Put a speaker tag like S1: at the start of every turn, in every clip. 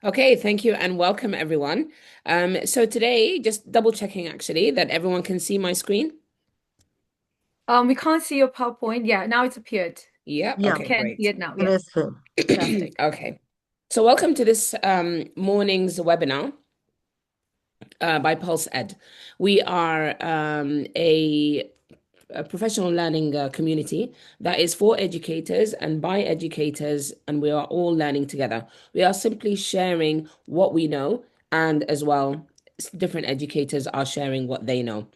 S1: Okay, thank you and welcome everyone. So today, just double checking actually that everyone can see my screen.
S2: We can't see your PowerPoint. Yeah, now it's appeared.
S1: Yeah,
S2: We
S3: Yeah,
S1: okay,
S2: can see
S1: great.
S2: it now.
S3: it
S2: Yeah,
S3: is full.
S2: fantastic.
S1: Okay. So welcome to this morning's webinar by Pulse Ed. We are a professional learning community that is for educators and by educators, and we are all learning together. We are simply sharing what we know, and as well, different educators are sharing what they know.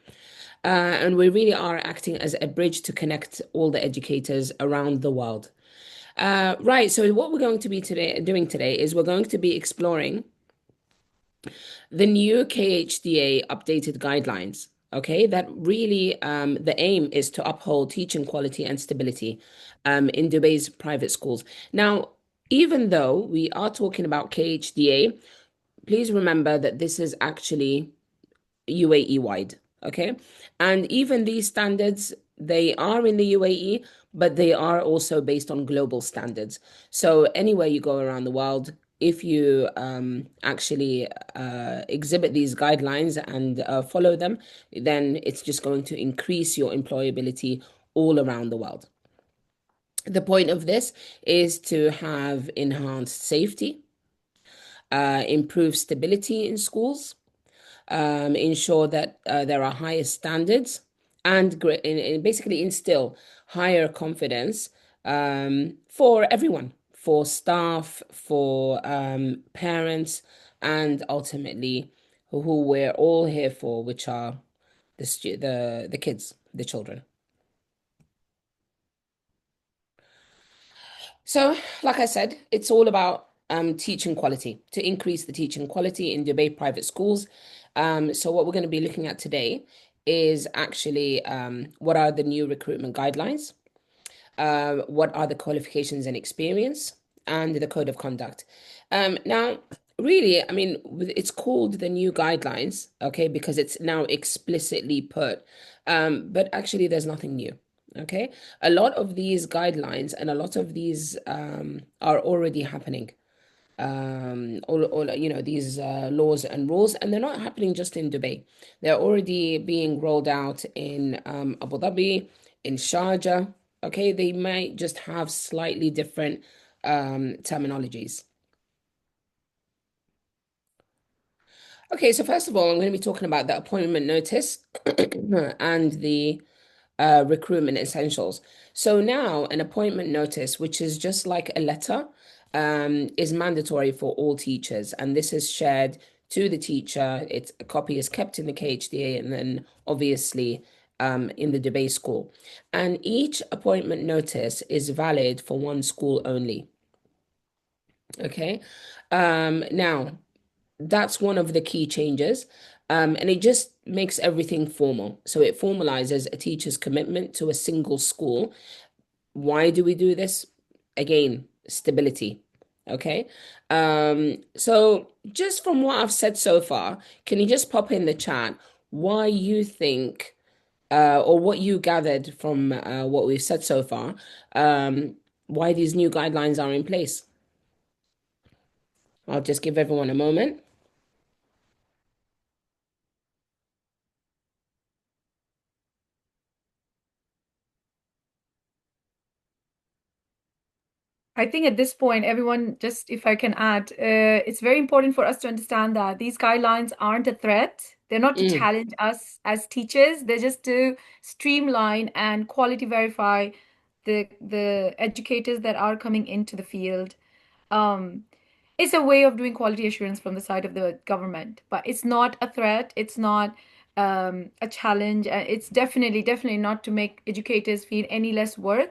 S1: And we really are acting as a bridge to connect all the educators around the world. Right. So what we're going to be doing today is we're going to be exploring the new KHDA updated guidelines. Okay, that really the aim is to uphold teaching quality and stability in Dubai's private schools. Now, even though we are talking about KHDA, please remember that this is actually UAE wide. Okay. And even these standards, they are in the UAE, but they are also based on global standards. So anywhere you go around the world, if you actually exhibit these guidelines and follow them, then it's just going to increase your employability all around the world. The point of this is to have enhanced safety, improve stability in schools, ensure that there are higher standards, and basically instill higher confidence for everyone, for staff, for parents, and ultimately who we're all here for, which are the kids, the children. So, like I said, it's all about teaching quality, to increase the teaching quality in Dubai private schools. So, what we're going to be looking at today is actually what are the new recruitment guidelines, what are the qualifications and experience, and the code of conduct. Now, really, I mean, it's called the new guidelines, okay, because it's now explicitly put, but actually, there's nothing new. Okay, a lot of these guidelines and a lot of these are already happening. All these laws and rules, and they're not happening just in Dubai. They're already being rolled out in Abu Dhabi, in Sharjah. Okay, they might just have slightly different terminologies. Okay, so first of all, I'm going to be talking about the appointment notice and the recruitment essentials. So now, an appointment notice, which is just like a letter, is mandatory for all teachers, and this is shared to the teacher. It's a copy is kept in the KHDA, and then obviously in the Dubai school. And each appointment notice is valid for one school only. Okay. Now, that's one of the key changes. And it just makes everything formal. So it formalizes a teacher's commitment to a single school. Why do we do this? Again, stability. Okay. So just from what I've said so far, can you just pop in the chat why you think or what you gathered from what we've said so far, why these new guidelines are in place? I'll just give everyone a moment.
S2: I think at this point, everyone, just if I can add, it's very important for us to understand that these guidelines aren't a threat. They're not to
S1: Mm,
S2: challenge us as teachers. They're just to streamline and quality verify the educators that are coming into the field. Um, it's a way of doing quality assurance from the side of the government, but it's not a threat. It's not a challenge. It's definitely not to make educators feel any less worth.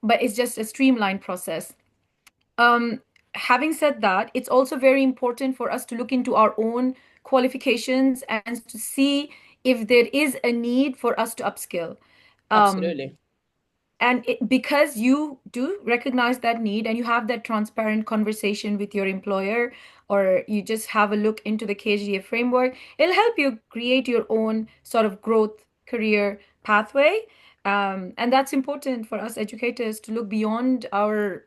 S2: But it's just a streamlined process. Um, Having said that, it's also very important for us to look into our own qualifications and to see if there is a need for us to upskill. Um,
S1: absolutely.
S2: because you do recognize that need and you have that transparent conversation with your employer, or you just have a look into the KHDA framework, it'll help you create your own sort of growth career pathway. And that's important for us educators to look beyond our,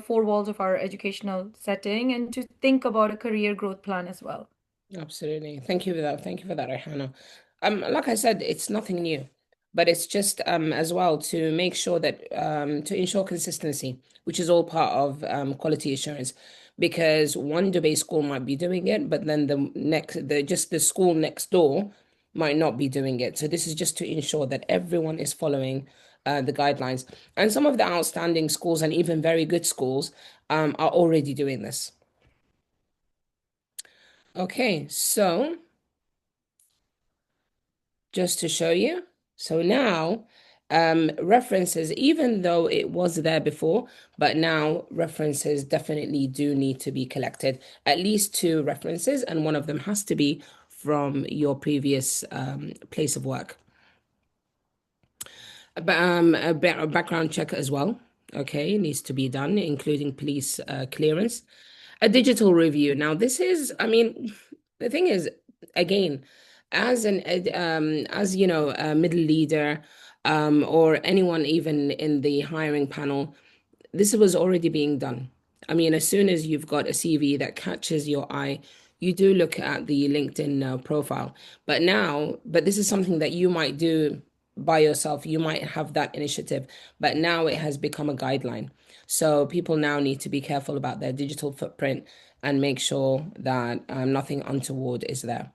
S2: four walls of our educational setting and to think about a career growth plan as well.
S1: Absolutely. Thank you for that. Thank you for that, Rehana. Like I said, it's nothing new, but it's just as well to make sure that to ensure consistency, which is all part of quality assurance. Because one Dubai school might be doing it, but then the school next door might not be doing it. So this is just to ensure that everyone is following the guidelines. And some of the outstanding schools and even very good schools are already doing this. Okay, so just to show you. So now, references, even though it was there before, but now references definitely do need to be collected. At least two references, and one of them has to be from your previous place of work. A background check as well. Okay, needs to be done, including police clearance. A digital review. Now, this is, I mean, the thing is, again, as you know, a middle leader, or anyone even in the hiring panel, this was already being done. I mean, as soon as you've got a CV that catches your eye, you do look at the LinkedIn profile. But this is something that you might do by yourself. You might have that initiative, but now it has become a guideline. So people now need to be careful about their digital footprint and make sure that nothing untoward is there.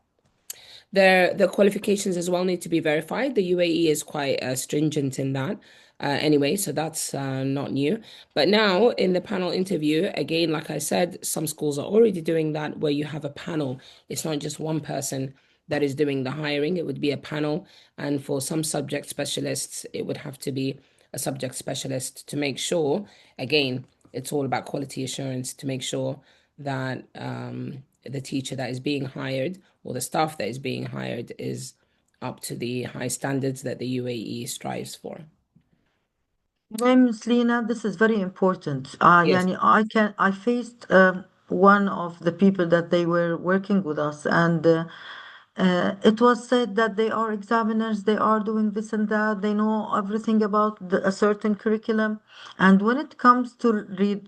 S1: The qualifications as well need to be verified. The UAE is quite stringent in that. Anyway, so that's not new. But now in the panel interview, again, like I said, some schools are already doing that where you have a panel. It's not just one person that is doing the hiring, it would be a panel. And for some subject specialists, it would have to be a subject specialist to make sure, again, it's all about quality assurance to make sure that the teacher that is being hired or the staff that is being hired is up to the high standards that the UAE strives for.
S3: Miss Lena, this is very important.
S1: Yes.
S3: Yani I faced one of the people that they were working with us, and it was said that they are examiners, they are doing this and that, they know everything about a certain curriculum, and when it comes to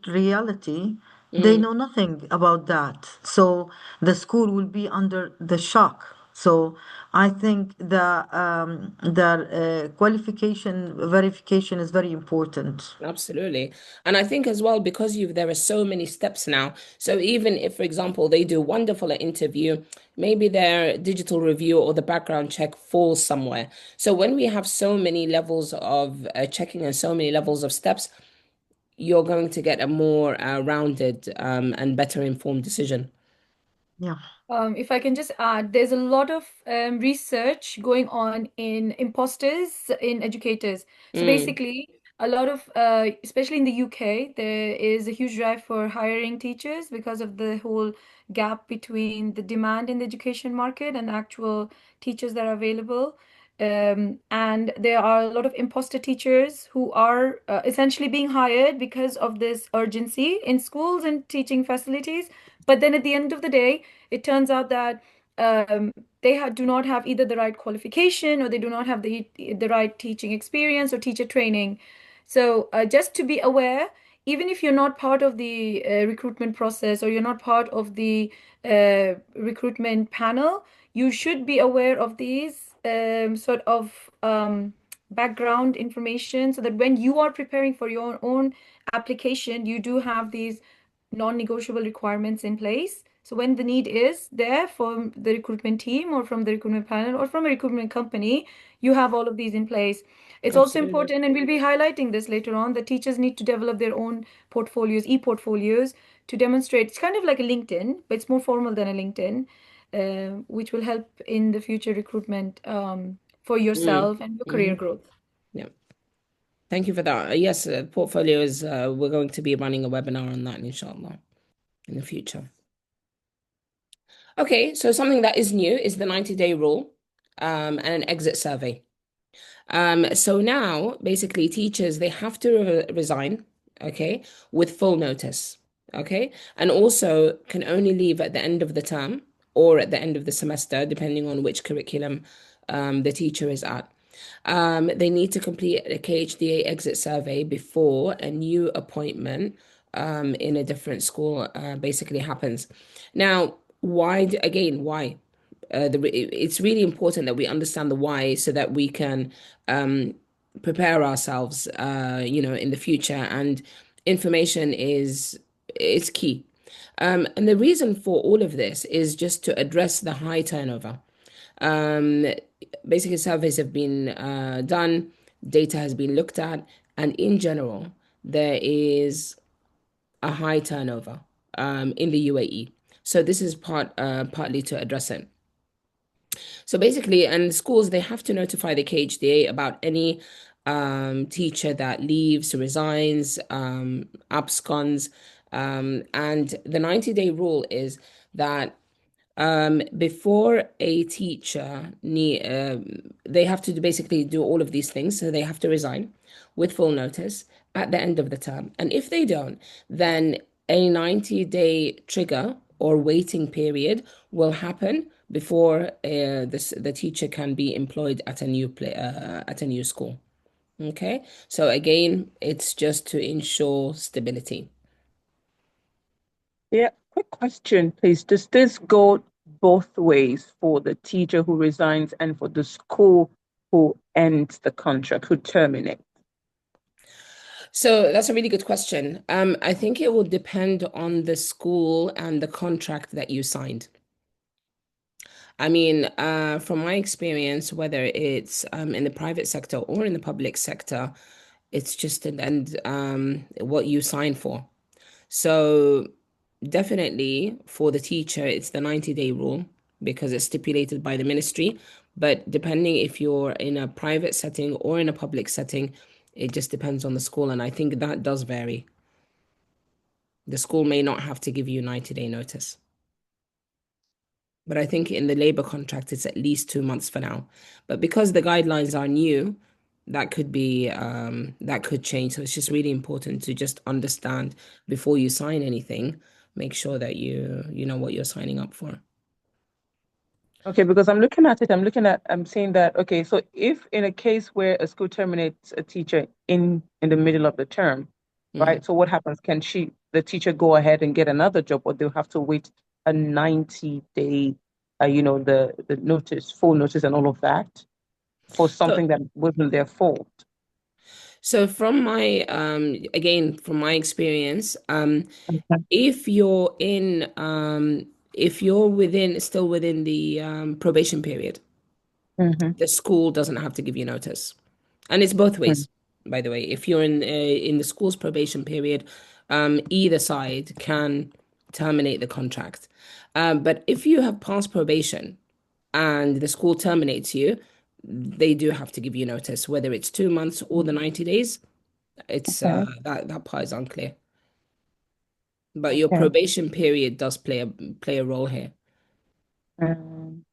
S3: reality, they
S1: Mm,
S3: know nothing about that. So the school will be under the shock. So I think the qualification verification is very important.
S1: absolutely. And I think as well, because there are so many steps now. So even if, for example, they do wonderful at interview, maybe their digital review or the background check falls somewhere. So when we have so many levels of checking and so many levels of steps, you're going to get a more rounded and better informed decision.
S3: Yeah.
S2: If I can just add, there's a lot of research going on in imposters in educators. So
S1: Mm,
S2: basically, a lot of, especially in the UK, there is a huge drive for hiring teachers because of the whole gap between the demand in the education market and actual teachers that are available. And there are a lot of imposter teachers who are essentially being hired because of this urgency in schools and teaching facilities. But then at the end of the day, it turns out that do not have either the right qualification or they do not have the right teaching experience or teacher training. So just to be aware, even if you're not part of the recruitment process or you're not part of the recruitment panel, you should be aware of these sort of background information so that when you are preparing for your own application, you do have these non-negotiable requirements in place. So when the need is there from the recruitment team or from the recruitment panel or from a recruitment company, you have all of these in place. It's also
S1: absolutely.
S2: important, and we'll be highlighting this later on, that teachers need to develop their own portfolios, e-portfolios, to demonstrate. It's kind of like a LinkedIn, but it's more formal than a LinkedIn, which will help in the future recruitment for
S1: Mm,
S2: yourself and your career
S1: hmm.
S2: growth.
S1: Yeah. Thank you for that. Yes, portfolio is, we're going to be running a webinar on that, inshallah, in the future. Okay, so something that is new is the 90-day rule, and an exit survey. So now, basically, teachers, they have to resign, okay, with full notice, okay, and also can only leave at the end of the term or at the end of the semester, depending on which curriculum the teacher is at. They need to complete a KHDA exit survey before a new appointment in a different school basically happens. Now, again, why? It's really important that we understand the why so that we can prepare ourselves, in the future. And information is key. And the reason for all of this is just to address the high turnover. Um, Basically, surveys have been done, data has been looked at, and in general, there is a high turnover in the UAE. So this is partly to address it. So basically, and schools, they have to notify the KHDA about any teacher that leaves, resigns, absconds. And the 90-day rule is that before a teacher they have to basically do all of these things. So they have to resign with full notice at the end of the term. And if they don't, then a 90-day trigger or waiting period will happen before the teacher can be employed at at a new school. Okay, so again, it's just to ensure stability.
S4: Yeah, quick question, please. Does this go both ways for the teacher who resigns and for the school who ends the contract, who terminates?
S1: So that's a really good question. I think it will depend on the school and the contract that you signed. I mean, from my experience, whether it's in the private sector or in the public sector, it's just what you sign for. So definitely for the teacher, it's the 90-day rule because it's stipulated by the ministry. But depending if you're in a private setting or in a public setting, it just depends on the school. And I think that does vary. The school may not have to give you 90-day notice. But I think in the labor contract, it's at least 2 months for now. But because the guidelines are new, that could change. So it's just really important to just understand before you sign anything, make sure that you know what you're signing up for.
S4: Okay, because I'm looking at it, I'm saying that, okay, so if in a case where a school terminates a teacher in the middle of the term,
S1: Mhm.
S4: right? So what happens? Can the teacher go ahead and get another job, or they'll have to wait a 90-day, the notice, full notice and all of that for
S1: So,
S4: something that wasn't their fault?
S1: so from my again from my experience,
S4: Okay.
S1: if you're in if you're within still within the probation period,
S4: Mm-hmm.
S1: the school doesn't have to give you notice. And it's both ways, by the way. If you're in the school's probation period, either side can terminate the contract. But if you have passed probation and the school terminates you, they do have to give you notice, whether it's 2 months or the 90 days. It's
S4: Okay.
S1: that part is unclear. But your
S4: Okay.
S1: probation period does play a role here.
S4: Um,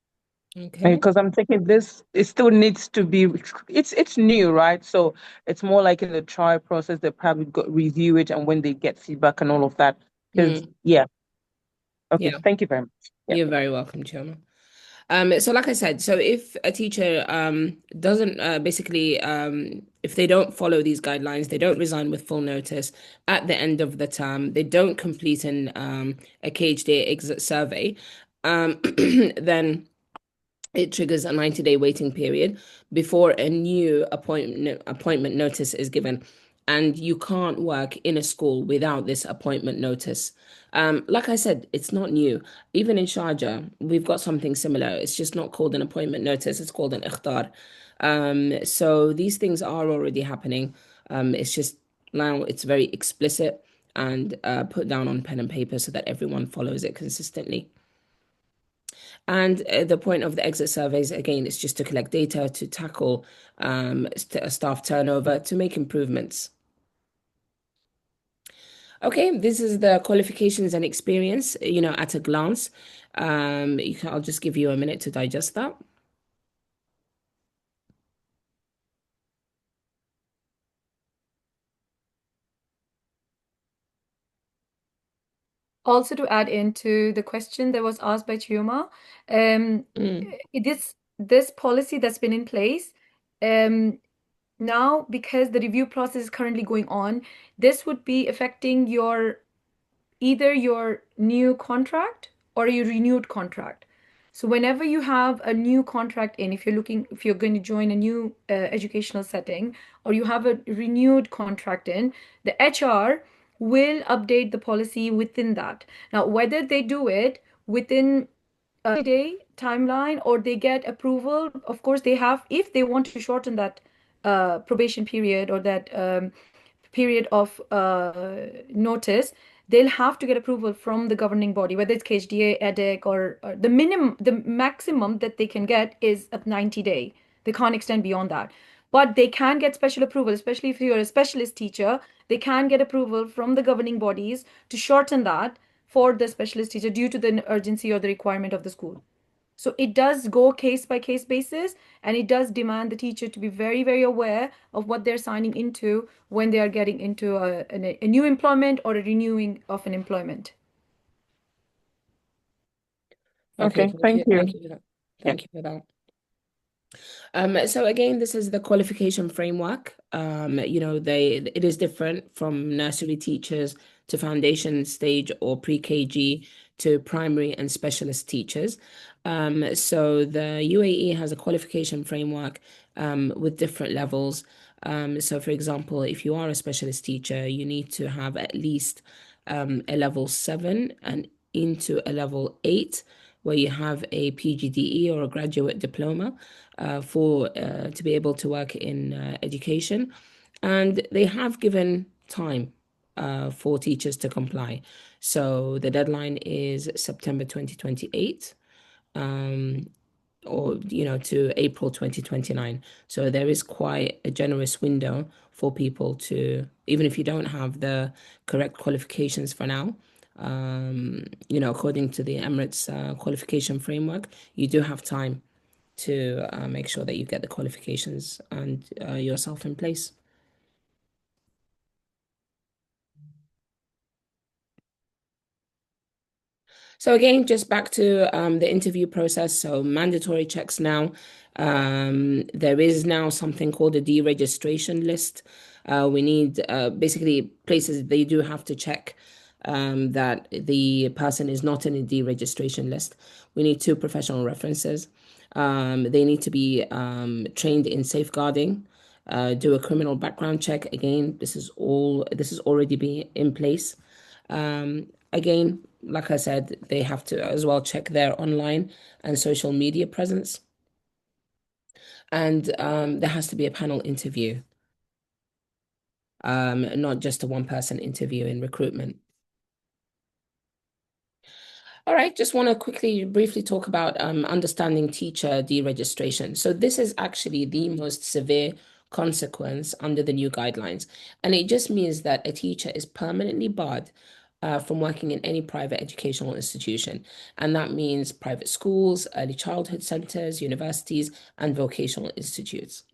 S1: Okay.
S4: because I'm thinking this, it still needs to be, it's new, right? So it's more like in the trial process, they probably review it and when they get feedback and all of that. Because
S1: Mm,
S4: yeah, okay,
S1: yeah,
S4: thank you very much. Yeah.
S1: you're very welcome, Chioma. So like I said, so if a teacher doesn't basically if they don't follow these guidelines, they don't resign with full notice at the end of the term, they don't complete a KHDA exit survey, then it triggers a 90-day waiting period before a new appointment notice is given. And you can't work in a school without this appointment notice. Like I said, it's not new. Even in Sharjah, we've got something similar. It's just not called an appointment notice, it's called an ikhtar. So these things are already happening. It's just now it's very explicit and put down on pen and paper so that everyone follows it consistently. And the point of the exit surveys, again, is just to collect data to tackle staff turnover to make improvements. Okay, this is the qualifications and experience, at a glance. I'll just give you a minute to digest that.
S2: Also, to add into the question that was asked by Chioma, um,
S1: Mm,
S2: this policy that's been in place Um, Now, because the review process is currently going on, this would be affecting your either your new contract or your renewed contract. So whenever you have a new contract in, if you're going to join a new educational setting, or you have a renewed contract in, the HR will update the policy within that. Now, whether they do it within a day timeline or they get approval, of course they have, if they want to shorten that probation period or that period of notice, they'll have to get approval from the governing body, whether it's KHDA, EDIC, or the maximum that they can get is a 90-day. They can't extend beyond that. But they can get special approval, especially if you're a specialist teacher, they can get approval from the governing bodies to shorten that for the specialist teacher due to the urgency or the requirement of the school. So it does go case by case basis, and it does demand the teacher to be very, very aware of what they're signing into when they are getting into a new employment or a renewing of an employment.
S1: Okay,
S4: Okay, thank
S1: thank
S4: you.
S1: you for that.
S4: Yeah.
S1: Thank you for that. So again, this is the qualification framework. It is different from nursery teachers to foundation stage or pre-KG to primary and specialist teachers. So the UAE has a qualification framework with different levels. So for example, if you are a specialist teacher, you need to have at least a level 7 and into a level 8 where you have a PGDE or a graduate diploma for to be able to work in education. And they have given time for teachers to comply. So the deadline is September 2028. Or to April 2029. So there is quite a generous window for people to, even if you don't have the correct qualifications for now, according to the Emirates qualification framework, you do have time to make sure that you get the qualifications and yourself in place. So again, just back to the interview process. So mandatory checks now. There is now something called a deregistration list. We need basically places they do have to check that the person is not in a deregistration list. We need 2 professional references. They need to be trained in safeguarding. Do a criminal background check. Again, this is already be in place. Again, like I said, they have to as well check their online and social media presence. And there has to be a panel interview, not just a one-person interview in recruitment. All right, just want to briefly talk about understanding teacher deregistration. So this is actually the most severe consequence under the new guidelines. And it just means that a teacher is permanently barred from working in any private educational institution. And that means private schools, early childhood centers, universities, and vocational institutes.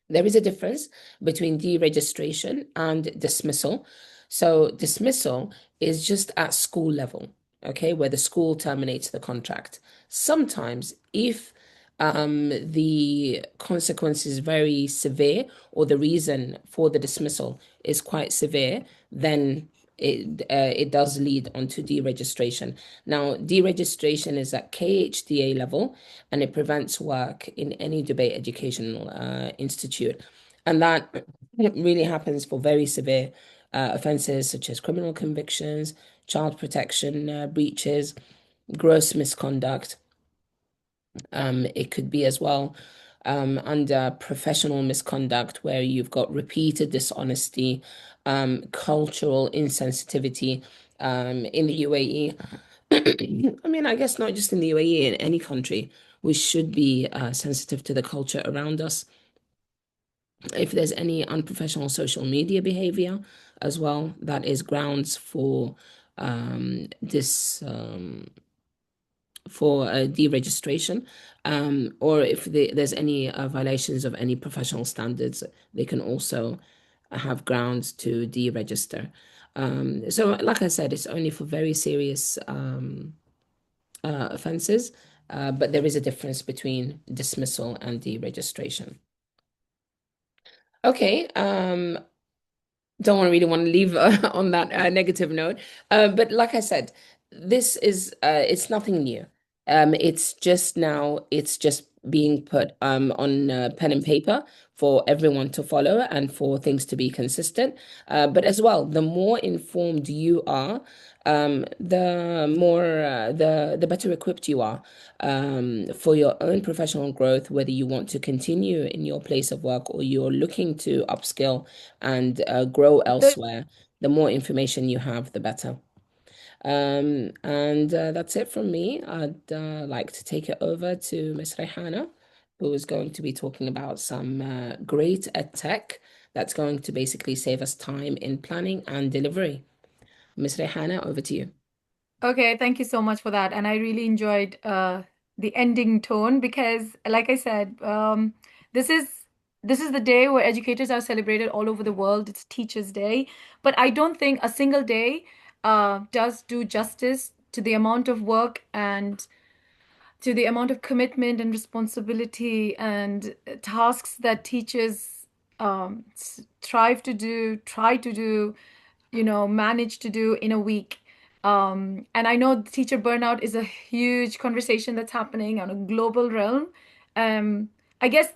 S1: There is a difference between deregistration and dismissal. So dismissal is just at school level, okay, where the school terminates the contract. Sometimes, if the consequence is very severe or the reason for the dismissal is quite severe, then it does lead onto deregistration. Now, deregistration is at KHDA level, and it prevents work in any debate educational institute. And that really happens for very severe offences such as criminal convictions, child protection breaches, gross misconduct. It could be as well under professional misconduct, where you've got repeated dishonesty, cultural insensitivity in the UAE. I mean, I guess not just in the UAE, in any country, we should be sensitive to the culture around us. If there's any unprofessional social media behavior as well, that is grounds for this for deregistration, or if there's any violations of any professional standards, they can also have grounds to deregister. So, like I said, it's only for very serious offences, but there is a difference between dismissal and deregistration. Okay, don't really want to leave on that negative note. But like I said, this is it's nothing new. It's just now it's just being put on pen and paper for everyone to follow and for things to be consistent. But as well, the more informed you are, the more the better equipped you are for your own professional growth, whether you want to continue in your place of work or you're looking to upskill and grow
S2: The
S1: elsewhere. The more information you have, the better. And that's it from me. I'd like to take it over to Miss Rehana, who is going to be talking about some great ed tech that's going to basically save us time in planning and delivery. Miss Rehana, over to you.
S2: Okay, thank you so much for that. And I really enjoyed the ending tone because, like I said, this is this is the day where educators are celebrated all over the world. It's Teachers' Day, but I don't think a single day does do justice to the amount of work and to the amount of commitment and responsibility and tasks that teachers try to do, manage to do in a week. And I know teacher burnout is a huge conversation that's happening on a global realm. I guess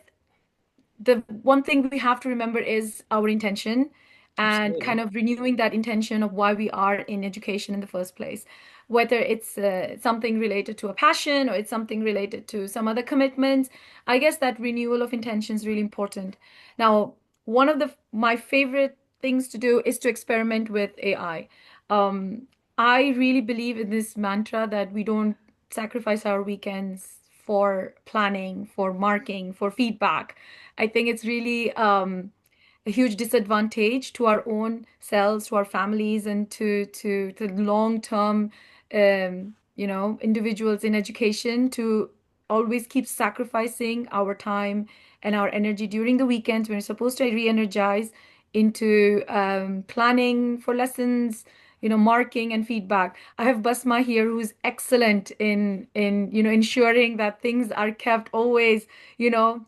S2: the one thing we have to remember is our intention and kind
S1: Absolutely.
S2: of renewing that intention of why we are in education in the first place. Whether it's something related to a passion or it's something related to some other commitments, I guess that renewal of intention is really important. Now, one of my favorite things to do is to experiment with AI. Um, I really believe in this mantra that we don't sacrifice our weekends for planning, for marking, for feedback. I think it's really a huge disadvantage to our own selves, to our families, and to long-term, individuals in education to always keep sacrificing our time and our energy during the weekends when we're supposed to re-energize into planning for lessons, marking and feedback. I have Basma here who's excellent in ensuring that things are kept always,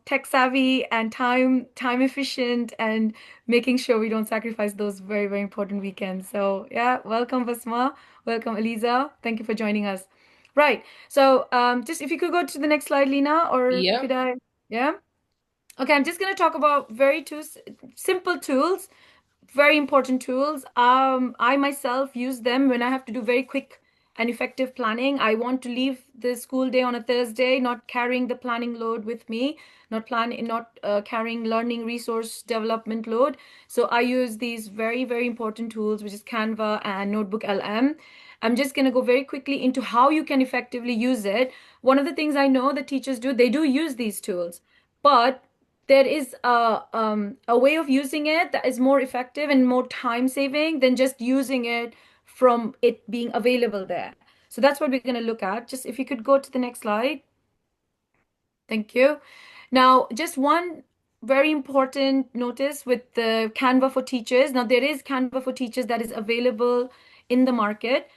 S2: tech savvy and time efficient and making sure we don't sacrifice those very, very important weekends. So yeah, welcome Basma. Welcome Eliza. Thank you for joining us. Right. So just if you could go to the next slide, Lena, or
S1: Yeah.
S2: could I? Yeah. Okay, I'm just going to talk about very two simple tools, very important tools. I myself use them when I have to do very quick and effective planning. I want to leave the school day on a Thursday, not carrying the planning load with me, not carrying learning resource development load. So I use these very, very important tools, which is Canva and Notebook LM. I'm just going to go very quickly into how you can effectively use it. One of the things I know that teachers do, they do use these tools, but there is a way of using it that is more effective and more time saving than just using it from it being available there. So that's what we're going to look at. Just if you could go to the next slide. Thank you. Now, just one very important notice with the Canva for Teachers. Now, there is Canva for Teachers that is available in the market,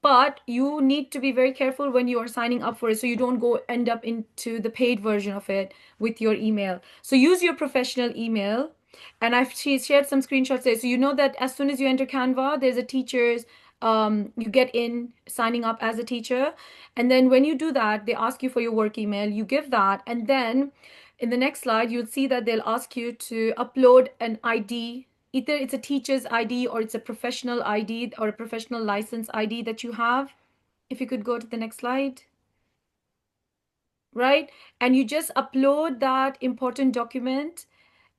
S2: but you need to be very careful when you are signing up for it so you don't go end up into the paid version of it with your email. So use your professional email. And shared some screenshots there. So you know that as soon as you enter Canva, there's a teacher's, you get in signing up as a teacher. And then when you do that, they ask you for your work email. You give that. And then in the next slide, you'll see that they'll ask you to upload an ID. Either it's a teacher's ID or it's a professional ID or a professional license ID that you have. If you could go to the next slide. Right? And you just upload that important document,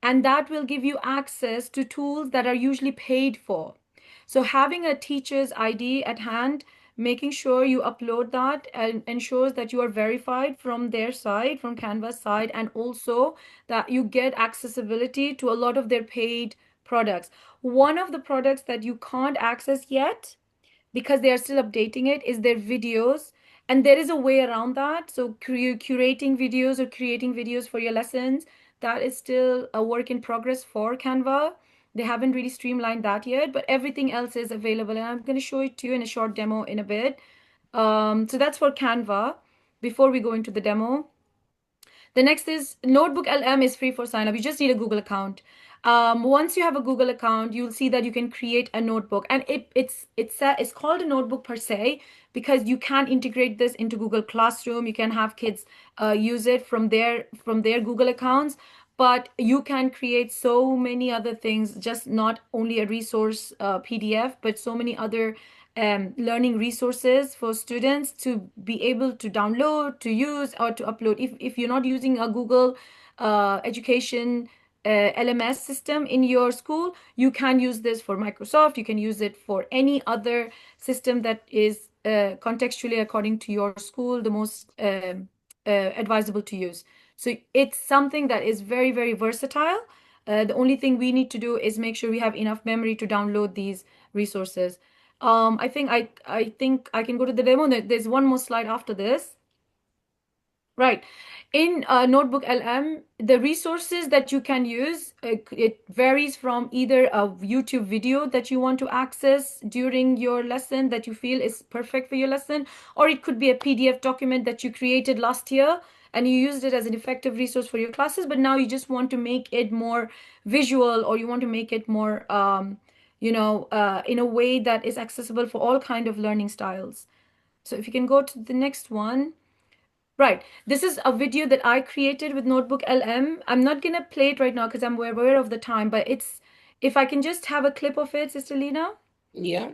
S2: and that will give you access to tools that are usually paid for. So having a teacher's ID at hand, making sure you upload that and ensures that you are verified from their side, from Canva's side, and also that you get accessibility to a lot of their paid products. One of the products that you can't access yet because they are still updating it is their videos, and there is a way around that. So curating videos or creating videos for your lessons, that is still a work in progress for Canva. They haven't really streamlined that yet, but everything else is available, and I'm going to show it to you in a short demo in a bit. So that's for Canva. before we go into the demo. The next is Notebook LM is free for sign up. You just need a Google account. Once you have a Google account, you'll see that you can create a notebook, and it's called a notebook per se because you can integrate this into Google Classroom. You can have kids use it from their Google accounts, but you can create so many other things, just not only a resource PDF, but so many other learning resources for students to be able to download, to use, or to upload. If you're not using a Google education LMS system in your school, you can use this for Microsoft. You can use it for any other system that is contextually according to your school, the most advisable to use. So it's something that is very, very versatile. The only thing we need to do is make sure we have enough memory to download these resources. I think I can go to the demo. There's one more slide after this. Right. In Notebook LM, the resources that you can use, it varies from either a YouTube video that you want to access during your lesson that you feel is perfect for your lesson, or it could be a PDF document that you created last year and you used it as an effective resource for your classes, but now you just want to make it more visual, or you want to make it more, in a way that is accessible for all kind of learning styles. So if you can go to the next one. Right. This is a video that I created with Notebook LM. I'm not gonna play it right now because I'm aware of the time, but if I can just have a clip of it, Sister Lena.
S1: Yeah.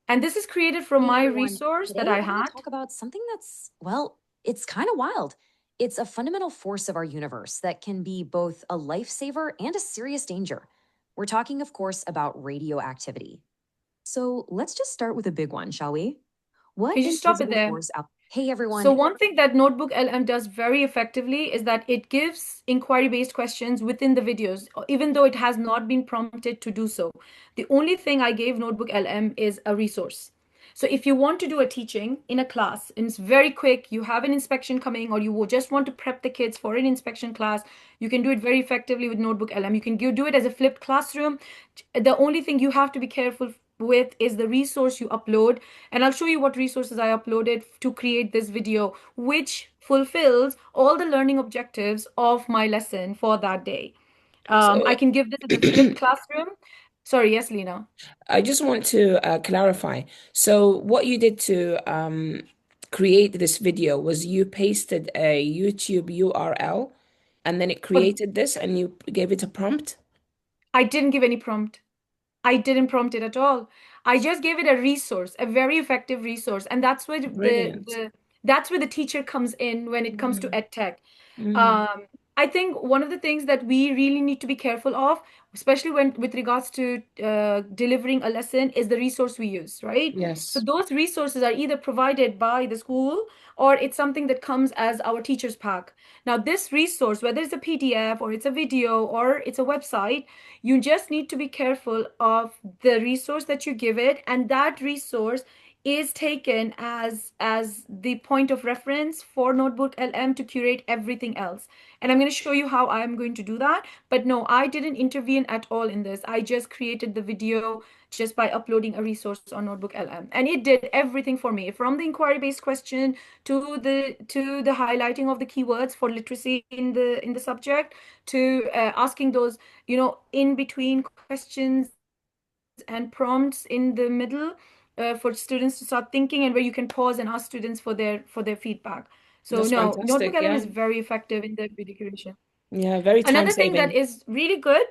S2: And this is created from
S5: Hey
S2: my
S5: everyone,
S2: resource that
S5: today
S2: I
S5: I'm going
S2: had.
S5: to talk about something that's, well, it's kind of wild. It's a fundamental force of our universe that can be both a lifesaver and a serious danger. We're talking, of course, about radioactivity. So let's just start with a big one, shall we? What
S2: Can you stop it
S5: invisible
S2: there?
S5: force out? Hey everyone.
S2: So one thing that Notebook LM does very effectively is that it gives inquiry-based questions within the videos, even though it has not been prompted to do so. The only thing I gave Notebook LM is a resource. So if you want to do a teaching in a class and it's very quick, you have an inspection coming, or you just want to prep the kids for an inspection class, you can do it very effectively with Notebook LM. You can do it as a flipped classroom. The only thing you have to be careful with is the resource you upload, and I'll show you what resources I uploaded to create this video, which fulfills all the learning objectives of my lesson for that day. I
S1: So
S2: can give this as a flipped classroom. Sorry, yes, Lena.
S1: I just want to clarify. So what you did to create this video was you pasted a YouTube URL and then it
S2: Oh,
S1: created this and you gave it a prompt.
S2: I didn't give any prompt. I didn't prompt it at all. I just gave it a resource, a very effective resource, and that's where
S1: Brilliant.
S2: that's where the teacher comes in when it comes to
S1: Mm,
S2: ed tech.
S1: mm,
S2: Um, I think one of the things that we really need to be careful of, especially when with regards to delivering a lesson, is the resource we use, right? So
S1: yes.
S2: those resources are either provided by the school or it's something that comes as our teacher's pack. Now, this resource, whether it's a PDF or it's a video or it's a website, you just need to be careful of the resource that you give it, and that resource is taken as the point of reference for Notebook LM to curate everything else. And I'm going to show you how I'm going to do that. But no, I didn't intervene at all in this. I just created the video just by uploading a resource on Notebook LM, and it did everything for me, from the inquiry-based question to the highlighting of the keywords for literacy in the subject, to asking those in between questions and prompts in the middle for students to start thinking, and where you can pause and ask students for their feedback. So
S1: That's
S2: no, Notebook
S1: fantastic.
S2: LM
S1: Yeah.
S2: is very effective in the video creation.
S1: Yeah. Very time
S2: Another thing that
S1: saving.
S2: is really good,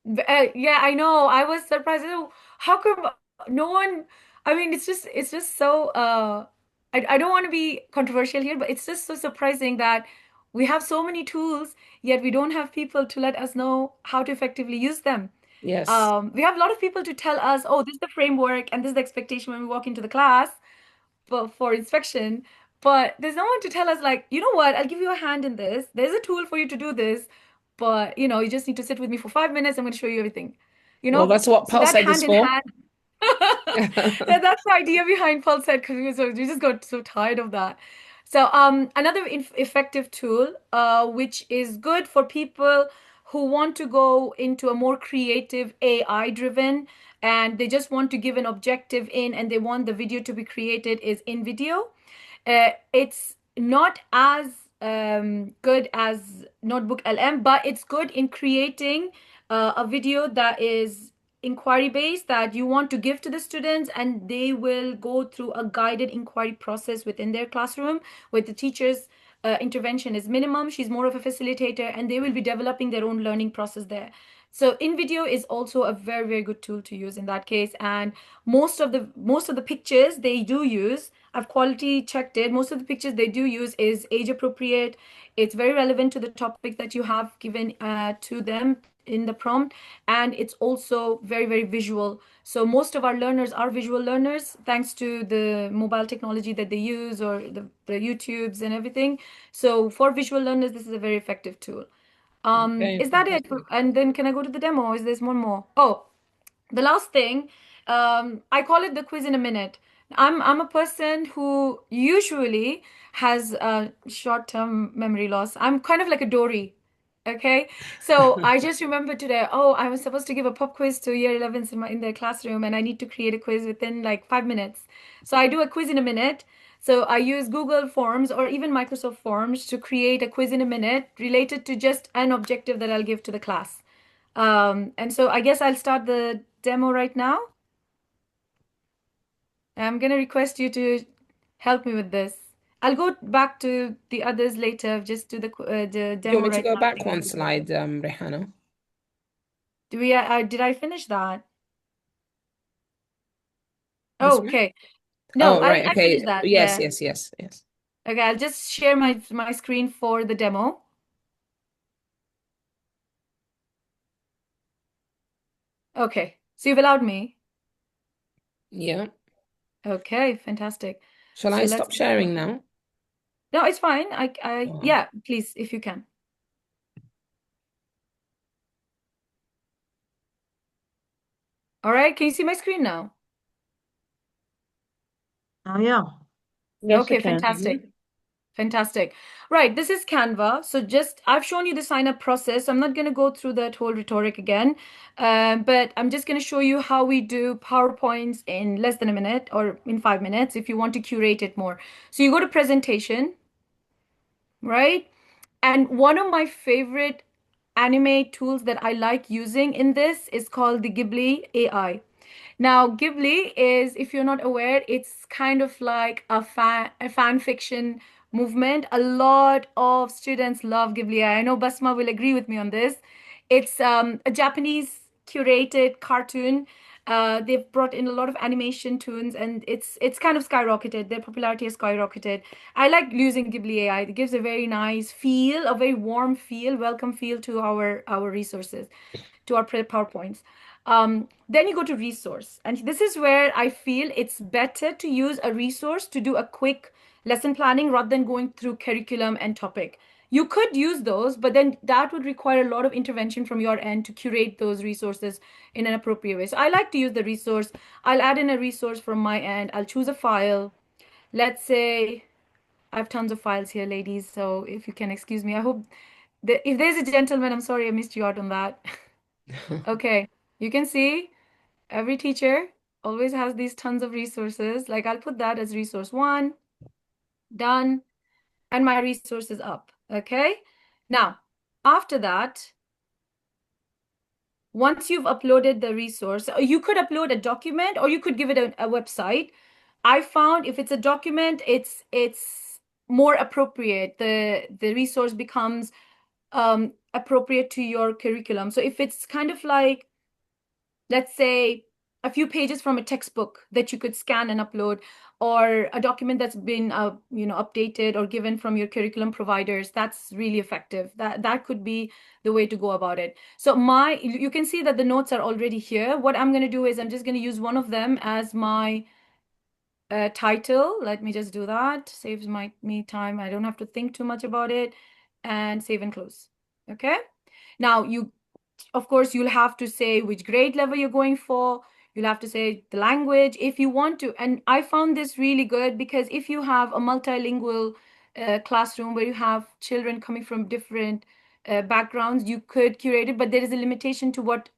S2: yeah, I know. I was surprised. Oh, how come no one? I mean, it's just so. I don't want to be controversial here, but it's just so surprising that we have so many tools, yet we don't have people to let us know how to effectively use them.
S1: Yes.
S2: We have a lot of people to tell us, oh, this is the framework and this is the expectation when we walk into the class for inspection. But there's no one to tell us, like, you know what, I'll give you a hand in this. There's a tool for you to do this, but you just need to sit with me for 5 minutes. I'm going to show you everything. You
S1: Well,
S2: know,
S1: that's what
S2: so that
S1: Pulse
S2: hand
S1: is
S2: in
S1: for.
S2: hand. That's the idea behind Pulse Ed, because we just got so tired of that. So another effective tool, which is good for people who want to go into a more creative AI driven, and they just want to give an objective in and they want the video to be created, is in video. It's not as good as Notebook LM, but it's good in creating a video that is inquiry based that you want to give to the students, and they will go through a guided inquiry process within their classroom with the teachers. Intervention is minimum. She's more of a facilitator, and they will be developing their own learning process there. So in video is also a very, very good tool to use in that case. And most of the pictures they do use, I've quality checked it. Most of the pictures they do use is age appropriate. It's very relevant to the topic that you have given to them in the prompt, and it's also very, very visual. So most of our learners are visual learners thanks to the mobile technology that they use, or the YouTubes and everything. So for visual learners, this is a very effective tool.
S1: Okay,
S2: Is that it?
S1: fantastic.
S2: And then can I go to the demo? Or is there one more? Oh, the last thing, I call it the quiz in a minute. I'm a person who usually has short-term memory loss. I'm kind of like a Dory. Okay, so I just remember today, oh, I was supposed to give a pop quiz to year 11s in their classroom, and I need to create a quiz within like 5 minutes. So I do a quiz in a minute. So I use Google Forms or even Microsoft Forms to create a quiz in a minute related to just an objective that I'll give to the class. And so I guess I'll start the demo right now. I'm going to request you to help me with this. I'll go back to the others later. Just do the
S1: Do you want
S2: demo
S1: me to
S2: right
S1: go
S2: now. I
S1: back
S2: think I'll
S1: one
S2: be good.
S1: slide, Rehana?
S2: Did I finish that?
S1: This
S2: Oh,
S1: one?
S2: okay. No,
S1: Oh, right.
S2: I finished
S1: Okay.
S2: that.
S1: Yes,
S2: Yeah.
S1: yes, yes, yes.
S2: Okay, I'll just share my screen for the demo. Okay. So you've allowed me.
S1: Yeah.
S2: Okay, fantastic.
S1: Shall
S2: So
S1: I
S2: let's
S1: stop sharing now?
S2: No, it's fine.
S1: Oh,
S2: Yeah, please, if you can. All right, can you see my screen now?
S3: Oh, yeah.
S4: Yes, you
S2: Okay,
S4: can.
S2: fantastic. Fantastic. Right, this is Canva. So just I've shown you the sign up process. I'm not going to go through that whole rhetoric again, but I'm just going to show you how we do PowerPoints in less than a minute or in 5 minutes if you want to curate it more. So you go to presentation, right? And one of my favorite anime tools that I like using in this is called the Ghibli AI. Now, Ghibli is, if you're not aware, it's kind of like a fan fiction movement. A lot of students love Ghibli. I know Basma will agree with me on this. It's a Japanese curated cartoon. They've brought in a lot of animation tunes, and it's kind of skyrocketed. Their popularity has skyrocketed. I like using Ghibli AI. It gives a very nice feel, a very warm feel, welcome feel to our resources, to our PowerPoints. Then you go to resource. And this is where I feel it's better to use a resource to do a quick lesson planning rather than going through curriculum and topic. You could use those, but then that would require a lot of intervention from your end to curate those resources in an appropriate way. So I like to use the resource. I'll add in a resource from my end. I'll choose a file. Let's say I have tons of files here, ladies. So if you can excuse me, I hope if there's a gentleman, I'm sorry I missed you out on that. Okay, you can see every teacher always has these tons of resources. Like I'll put that as resource one, done, and my resource is up. Okay. Now, after that, once you've uploaded the resource, you could upload a document or you could give it a website. I found if it's a document, it's more appropriate. The resource becomes appropriate to your curriculum. So if it's kind of like, let's say, a few pages from a textbook that you could scan and upload, or a document that's been updated or given from your curriculum providers, that's really effective. That could be the way to go about it. So you can see that the notes are already here. What I'm going to do is I'm just going to use one of them as my title. Let me just do that. Saves me time. I don't have to think too much about it. And save and close. Okay. Now of course, you'll have to say which grade level you're going for. You'll have to say the language if you want to. And I found this really good because if you have a multilingual classroom where you have children coming from different backgrounds, you could curate it, but there is a limitation to what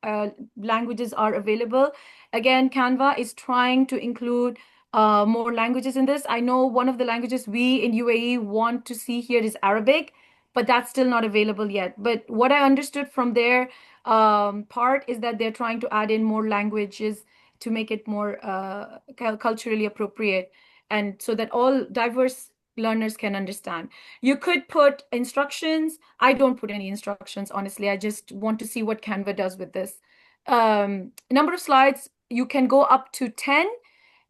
S2: languages are available. Again, Canva is trying to include more languages in this. I know one of the languages we in UAE want to see here is Arabic, but that's still not available yet. But what I understood from their part is that they're trying to add in more languages to make it more culturally appropriate, and so that all diverse learners can understand. You could put instructions. I don't put any instructions, honestly. I just want to see what Canva does with this. Number of slides, you can go up to 10.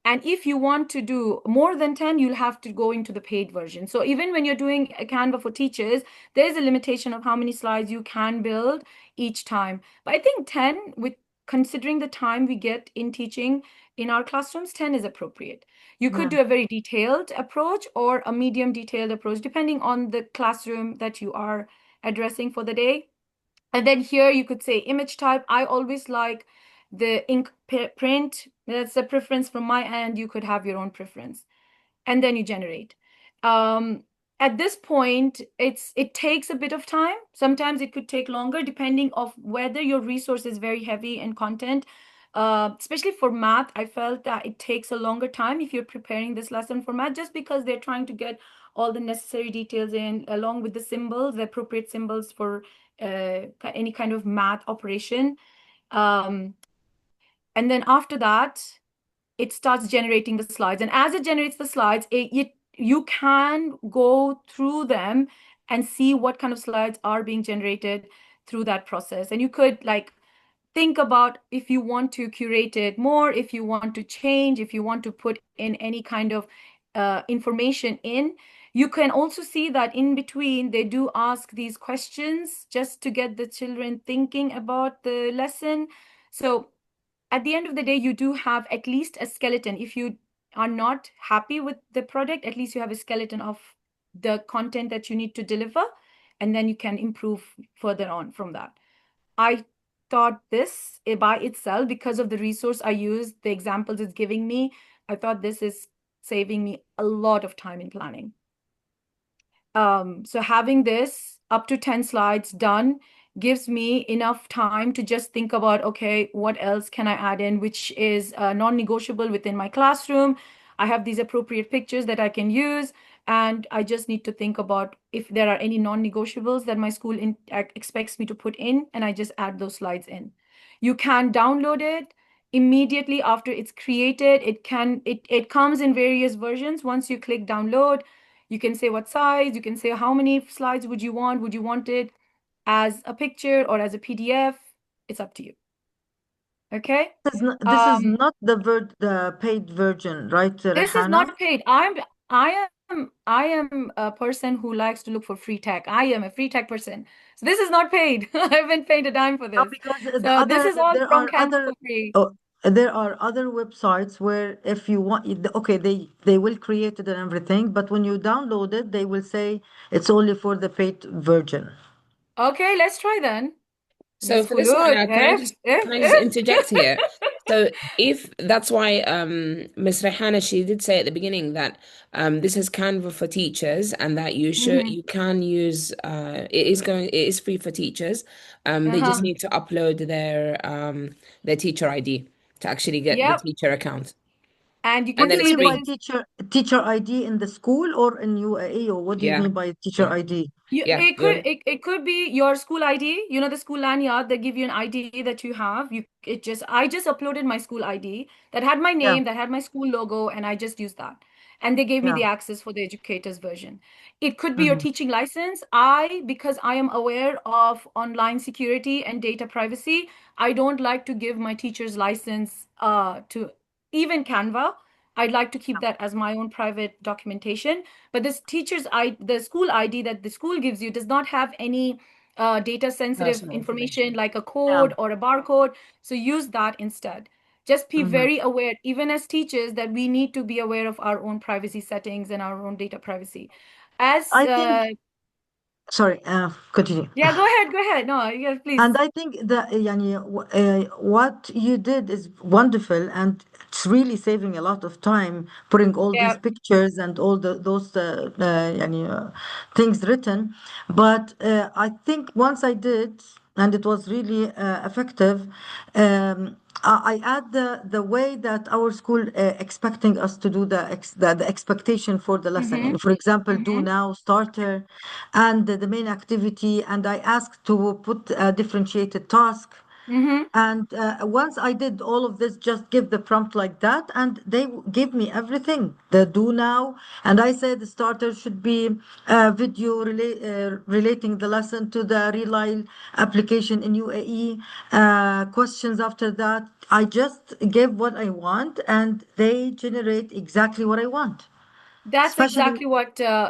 S2: And if you want to do more than 10, you'll have to go into the paid version. So even when you're doing a Canva for teachers, there's a limitation of how many slides you can build each time. But I think 10, with considering the time we get in teaching in our classrooms, 10 is appropriate. You could
S3: Yeah.
S2: do a very detailed approach or a medium detailed approach, depending on the classroom that you are addressing for the day. And then here you could say image type. I always like the ink print. That's a preference from my end. You could have your own preference. And then you generate. Um, at this point, it takes a bit of time. Sometimes it could take longer depending of whether your resource is very heavy in content. Especially for math, I felt that it takes a longer time if you're preparing this lesson for math, just because they're trying to get all the necessary details in, along with the symbols, the appropriate symbols for any kind of math operation. Um, and then after that, it starts generating the slides. And as it generates the slides, you can go through them and see what kind of slides are being generated through that process. And you could like think about if you want to curate it more, if you want to change, if you want to put in any kind of information in. You can also see that in between, they do ask these questions just to get the children thinking about the lesson. So at the end of the day, you do have at least a skeleton. If you are not happy with the product, at least you have a skeleton of the content that you need to deliver, and then you can improve further on from that. I thought this by itself, because of the resource I used, the examples it's giving me, I thought this is saving me a lot of time in planning. So having this up to 10 slides done gives me enough time to just think about, okay, what else can I add in, which is non-negotiable within my classroom. I have these appropriate pictures that I can use, and I just need to think about if there are any non-negotiables that my school expects me to put in, and I just add those slides in. You can download it immediately after it's created. It comes in various versions. Once you click download, you can say what size, you can say how many slides would you want. Would you want it as a picture or as a PDF? It's up to you. Okay.
S3: This is not the paid version, right,
S2: This is
S3: Rehana?
S2: not paid. I am a person who likes to look for free tech. I am a free tech person. So this is not paid. I haven't paid a dime for
S3: No,
S2: this.
S3: because
S2: So this is all from Canva for free.
S3: there are other websites where if you want, okay, they will create it and everything, but when you download it, they will say it's only for the paid version.
S2: Okay, let's try then.
S1: So
S2: Miss
S1: for this one,
S2: Khulud,
S1: can I just interject here? So if that's why Ms. Rehana, she did say at the beginning that this is Canva for teachers, and that you can use it is free for teachers. They just need to upload their teacher ID to actually get the
S2: Yep.
S1: teacher account.
S2: And you
S3: What
S2: can
S3: do
S1: And then
S3: you
S2: see
S1: it's
S3: mean by
S1: free.
S2: this.
S3: teacher ID in the school or in UAE, or what do you
S1: Yeah.
S3: mean by teacher
S1: Yeah.
S3: ID?
S1: Yeah.
S2: It could be your school ID, you know, the school lanyard, they give you an ID that you have. I just uploaded my school ID that had my
S3: Yeah,
S2: name, that had my school logo, and I just used that. And they gave me
S3: yeah.
S2: the access for the educators version. It could be your
S3: Hmm.
S2: teaching license. Because I am aware of online security and data privacy, I don't like to give my teacher's license to even Canva. I'd like to keep that as my own private documentation. But the school ID that the school gives you does not have any data sensitive
S1: Personal
S2: information
S1: information.
S2: like a
S3: Yeah.
S2: code or a barcode. So use that instead. Just be
S3: Hmm.
S2: very aware, even as teachers, that we need to be aware of our own privacy settings and our own data privacy. As
S3: I think, sorry, continue.
S2: Yeah, go ahead. No, yeah,
S3: And
S2: please.
S3: I think that what you did is wonderful, and it's really saving a lot of time putting all these
S2: Yeah.
S3: pictures and all those things written. But I think once I did, and it was really effective. I add the way that our school expecting us to do the expectation for the lesson.
S2: Mm-hmm.
S3: And for example, do
S2: Mm-hmm.
S3: now, starter, and the main activity. And I asked to put a differentiated task.
S2: Mm-hmm.
S3: And once I did all of this, just give the prompt like that, and they give me everything. The do now, and I said the starter should be a video relating the lesson to the real life application in UAE. Questions after that. I just give what I want, and they generate exactly what I want. Especially,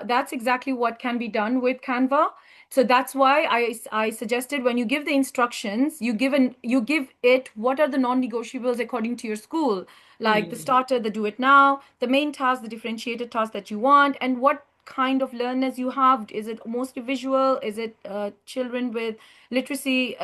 S2: That's exactly what can be done with Canva. So that's why I suggested when you give the instructions, you give it what are the non-negotiables according to your school, like the starter, the do it now, the main task, the differentiated task that you want, and what kind of learners you have. Is it mostly visual? Is it children with literacy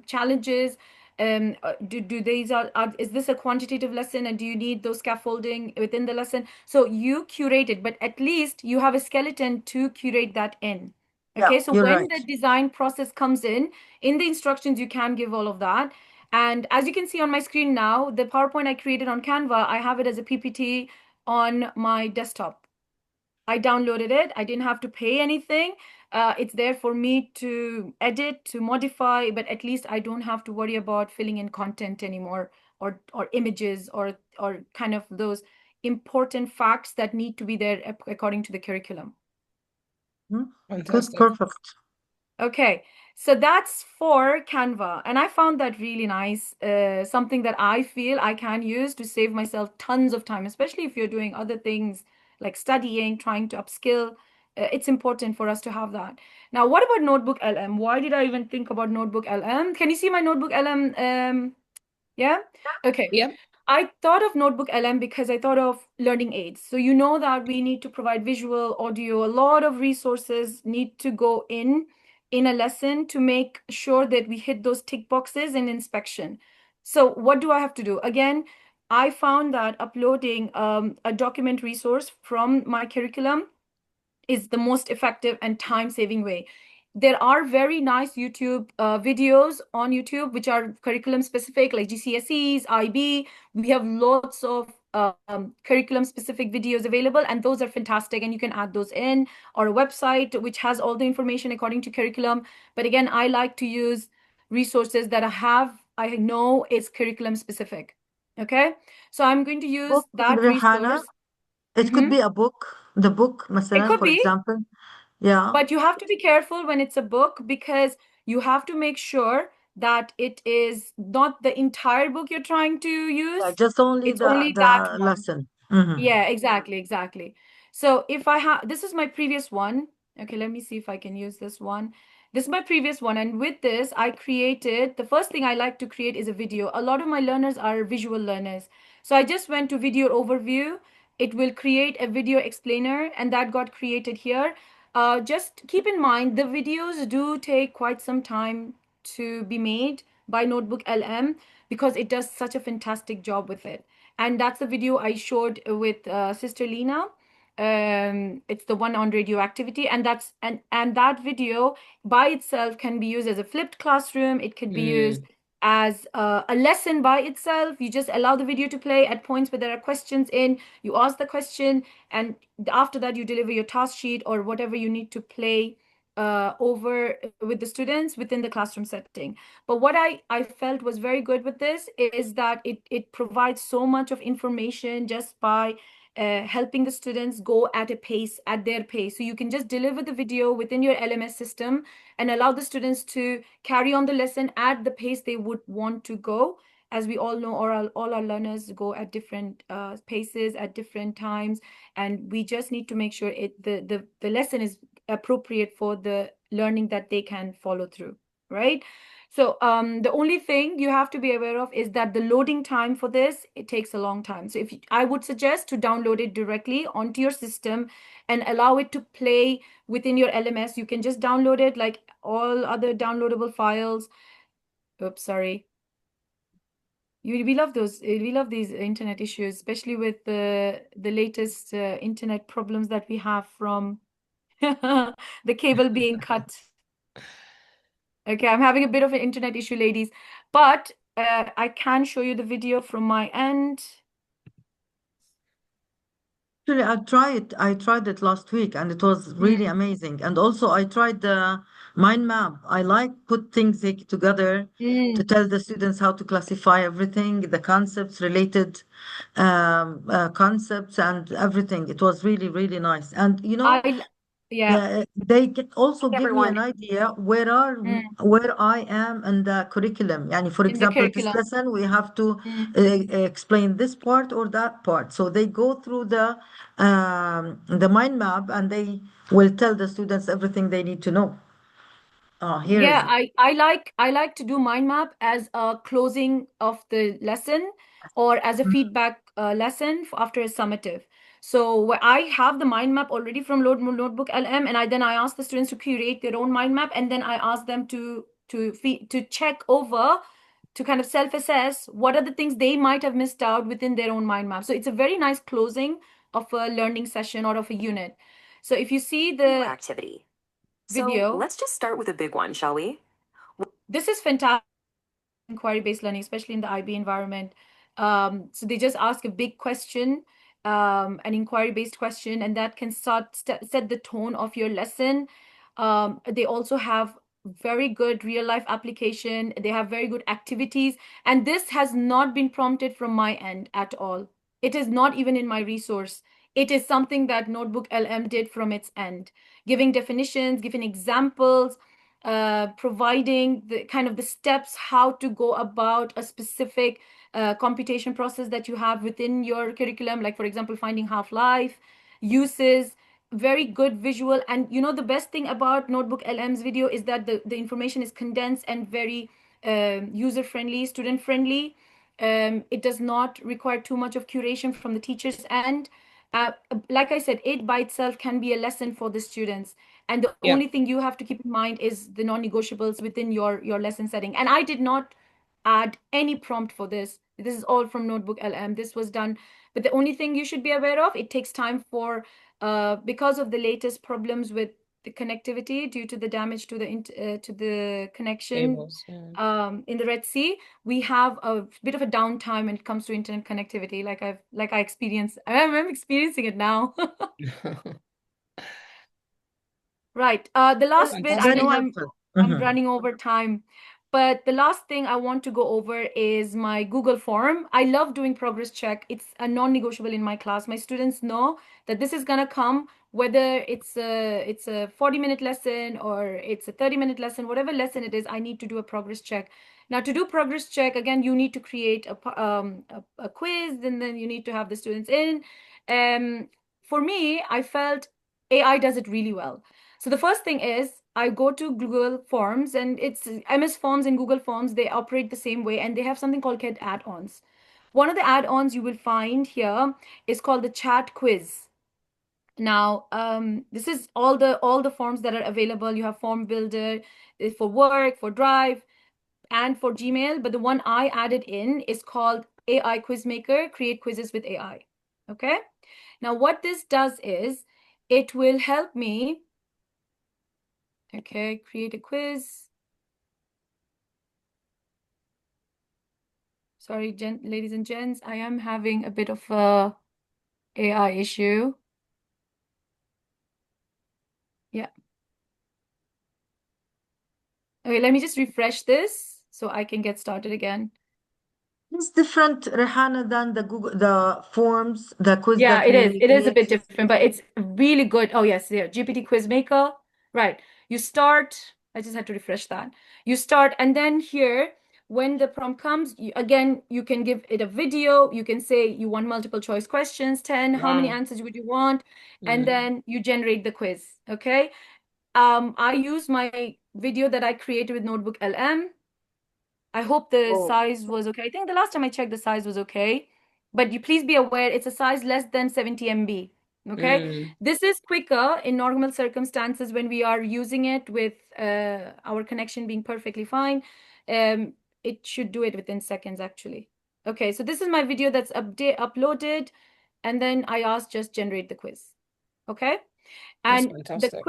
S2: challenges? Do these is this a quantitative lesson, and do you need those scaffolding within the lesson? So you curate it, but at least you have a skeleton to curate that in.
S3: yeah,
S2: Okay, so
S3: you're
S2: when
S3: right.
S2: the design process comes in the instructions, you can give all of that. And as you can see on my screen now, the PowerPoint I created on Canva, I have it as a PPT on my desktop. I downloaded it. I didn't have to pay anything. It's there for me to edit, to modify, but at least I don't have to worry about filling in content anymore, or images, or kind of those important facts that need to be there according to the curriculum.
S3: Good,
S1: Fantastic.
S3: perfect.
S2: Okay, so that's for Canva, and I found that really nice. Something that I feel I can use to save myself tons of time, especially if you're doing other things like studying, trying to upskill. It's important for us to have that. Now, what about Notebook LM? Why did I even think about Notebook LM? Can you see my Notebook LM? Yeah? Okay.
S1: Yeah.
S2: I thought of Notebook LM because I thought of learning aids. So you know that we need to provide visual, audio, a lot of resources need to go in a lesson to make sure that we hit those tick boxes in inspection. So what do I have to do? Again, I found that uploading a document resource from my curriculum is the most effective and time-saving way. There are very nice YouTube videos on YouTube which are curriculum specific, like GCSEs, IB. We have lots of curriculum specific videos available, and those are fantastic, and you can add those in, or a website which has all the information according to curriculum. But again, I like to use resources that I know is curriculum specific. Okay, so I'm going to use
S3: Book,
S2: that
S3: Rehana.
S2: resource.
S3: It could
S2: Mhm.
S3: be a book. The book,
S2: It
S3: مثلا,
S2: could
S3: for
S2: be.
S3: example. Yeah.
S2: But you have to be careful when it's a book, because you have to make sure that it is not the entire book you're trying to
S3: Yeah,
S2: use.
S3: just only
S2: It's only that
S3: the
S2: one.
S3: lesson. Hmm.
S2: Yeah, exactly, exactly. So if I have, this is my previous one. Okay, let me see if I can use this one. This is my previous one. And with this, I created, the first thing I like to create is a video. A lot of my learners are visual learners. So I just went to video overview. It will create a video explainer, and that got created here. Just keep in mind, the videos do take quite some time to be made by Notebook LM, because it does such a fantastic job with it. And that's the video I showed with Sister Lena. It's the one on radioactivity, and that video by itself can be used as a flipped classroom. It could be used as a lesson by itself. You just allow the video to play at points where there are questions in. You ask the question, and after that, you deliver your task sheet or whatever you need to play over with the students within the classroom setting. But what I felt was very good with this is that it provides so much of information just by helping the students go at a pace, at their pace. So you can just deliver the video within your LMS system and allow the students to carry on the lesson at the pace they would want to go. As we all know, all our learners go at different paces at different times, and we just need to make sure the lesson is appropriate for the learning that they can follow through, right? So the only thing you have to be aware of is that the loading time for this, it takes a long time. So I would suggest to download it directly onto your system and allow it to play within your LMS. You can just download it like all other downloadable files. Oops, sorry. We love those. We love these internet issues, especially with the latest internet problems that we have from the cable being cut. Okay, I'm having a bit of an internet issue, ladies, but I can show you the video from my end.
S3: Actually, I tried it last week and it was really amazing. And also I tried the mind map. I like put things together to tell the students how to classify everything, the concepts related concepts and everything. It was really, really nice. And
S2: Yeah,
S3: they also give me
S5: Everyone.
S3: an idea where I am in the curriculum. Yani, for
S2: in the
S3: example, this
S2: curriculum.
S3: lesson we have to explain this part or that part. So they go through the mind map and they will tell the students everything they need to know. Here is
S2: Yeah,
S3: it.
S2: I like to do mind map as a closing of the lesson or as a feedback lesson after a summative. So where I have the mind map already from Notebook LM, and I ask the students to curate their own mind map, and then I ask them to check over to kind of self-assess what are the things they might have missed out within their own mind map. So it's a very nice closing of a learning session or of a unit. So if you see the
S5: Activity. So
S2: video,
S5: let's just start with a big one, shall we?
S2: this is fantastic. Inquiry-based learning, especially in the IB environment. So they just ask a big question, an inquiry-based question, and that can set the tone of your lesson. They also have very good real-life application. They have very good activities, and this has not been prompted from my end at all. It is not even in my resource. It is something that Notebook LM did from its end, giving definitions, giving examples, providing the kind of the steps how to go about a specific computation process that you have within your curriculum, like for example finding half-life uses, very good visual. And the best thing about Notebook LM's video is that the information is condensed and very user friendly, student friendly. It does not require too much of curation from the teacher's end. Like I said, it by itself can be a lesson for the students, and the
S1: Yeah.
S2: only thing you have to keep in mind is the non-negotiables within your lesson setting. And I did not add any prompt for this. This is all from Notebook LM. This was done, but the only thing you should be aware of, it takes time for because of the latest problems with the connectivity due to the damage to the connection
S1: Tables, yeah.
S2: in the Red Sea. We have a bit of a downtime when it comes to internet connectivity, like I experienced. I'm experiencing it now. Right. The last bit,
S3: It's
S2: I
S1: Fantastic.
S3: very
S2: know
S3: helpful.
S2: I'm
S3: Mhm.
S2: running over time, but the last thing I want to go over is my Google form. I love doing progress check. It's a non-negotiable in my class. My students know that this is gonna come, whether it's a 40-minute lesson or it's a 30-minute lesson, whatever lesson it is, I need to do a progress check. Now, to do progress check, again, you need to create a quiz, and then you need to have the students in. For me, I felt AI does it really well. So the first thing is I go to Google Forms, and it's MS Forms and Google Forms. They operate the same way, and they have something called Get add-ons. One of the add-ons you will find here is called the chat quiz. Now, this is all the forms that are available. You have Form Builder for work, for Drive, and for Gmail. But the one I added in is called AI Quiz Maker, Create Quizzes with AI. Okay. Now, what this does is it will help me. Okay, create a quiz. Sorry, ladies and gents, I am having a bit of a AI issue. Yeah. Okay, let me just refresh this so I can get started again.
S3: It's different, Rehana, than the forms, the quiz
S2: Yeah,
S3: that
S2: it is.
S3: we
S2: It is a bit
S3: create.
S2: different, but it's really good. Oh, yes, yeah, GPT Quiz Maker. Right. You start, I just had to refresh that. You start, and then here, when the prompt comes, again, you can give it a video. You can say you want multiple choice questions, 10, how many
S1: Wow.
S2: answers would you want? And
S1: Mm.
S2: then you generate the quiz. Okay. I use my video that I created with Notebook LM. I hope the size was okay. I think the last time I checked, the size was okay. But you please be aware, it's a size less than 70 MB. Okay.
S1: Mm.
S2: This is quicker in normal circumstances when we are using it with our connection being perfectly fine. It should do it within seconds, actually. Okay, so this is my video that's uploaded. And then I asked just generate the quiz. Okay.
S1: That's
S2: And
S1: fantastic.
S2: the